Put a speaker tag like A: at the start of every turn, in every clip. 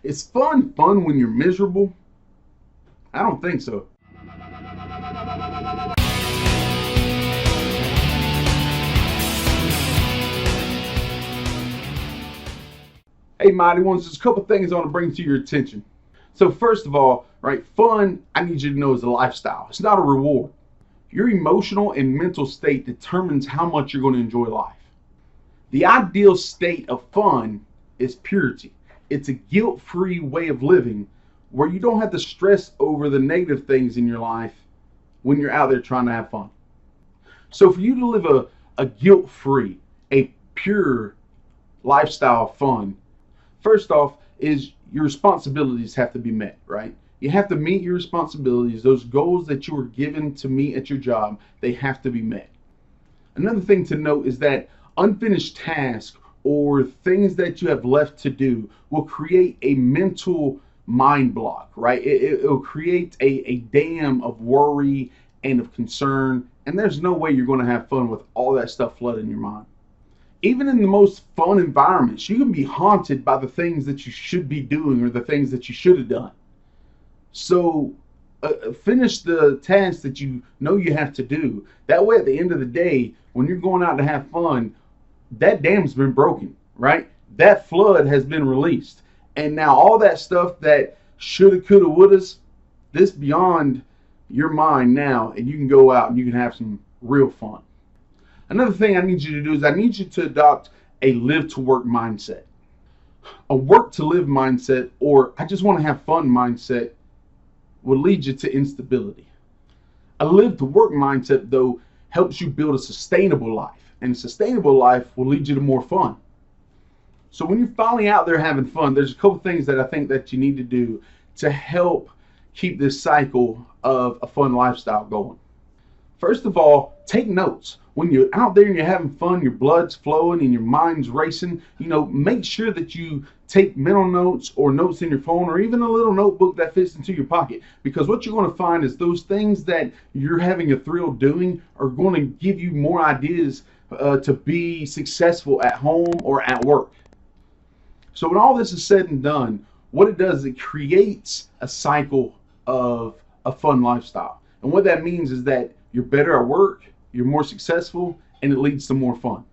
A: Is fun when you're miserable? I don't think so. Hey, Mighty Ones, there's a couple things I want to bring to your attention. So first of all, right, fun, I need you to know, is a lifestyle. It's not a reward. Your emotional and mental state determines how much you're going to enjoy life. The ideal state of fun is purity. It's a guilt-free way of living where you don't have to stress over the negative things in your life when you're out there trying to have fun. So for you to live a guilt-free, a pure lifestyle of fun, first off is your responsibilities have to be met, right? You have to meet your responsibilities. Those goals that you were given to meet at your job, they have to be met. Another thing to note is that unfinished tasks or things that you have left to do will create a mental mind block, right? It'll create a dam of worry and of concern, and there's no way you're going to have fun with all that stuff flooding your mind. Even in the most fun environments, you can be haunted by the things that you should be doing or the things that you should have done. So finish the tasks that you know you have to do. That way, at the end of the day, when you're going out to have fun, that dam's been broken, right? That flood has been released. And now all that stuff that shoulda, coulda, wouldas, this beyond your mind now, and you can go out and you can have some real fun. Another thing I need you to do is I need you to adopt a live to work mindset. A work to live mindset, or I just want to have fun mindset, will lead you to instability. A live to work mindset, though, helps you build a sustainable life. And a sustainable life will lead you to more fun. So when you're finally out there having fun, there's a couple things that I think that you need to do to help keep this cycle of a fun lifestyle going. First of all, take notes. When you're out there and you're having fun, your blood's flowing and your mind's racing, make sure that you take mental notes or notes in your phone or even a little notebook that fits into your pocket. Because what you're going to find is those things that you're having a thrill doing are going to give you more ideas to be successful at home or at work. So when all this is said and done, what it does is it creates a cycle of a fun lifestyle. And what that means is that you're better at work, you're more successful, and it leads to more fun.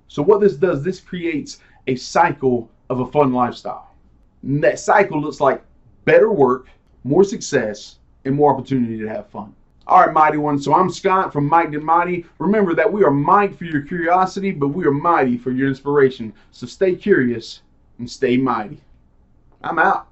A: So what this does, this creates a cycle of a fun lifestyle. And that cycle looks like better work, more success, and more opportunity to have fun. All right, Mighty Ones, so I'm Scott from Mike and Mighty. Remember that we are might for your curiosity, but we are mighty for your inspiration. So stay curious and stay mighty. I'm out.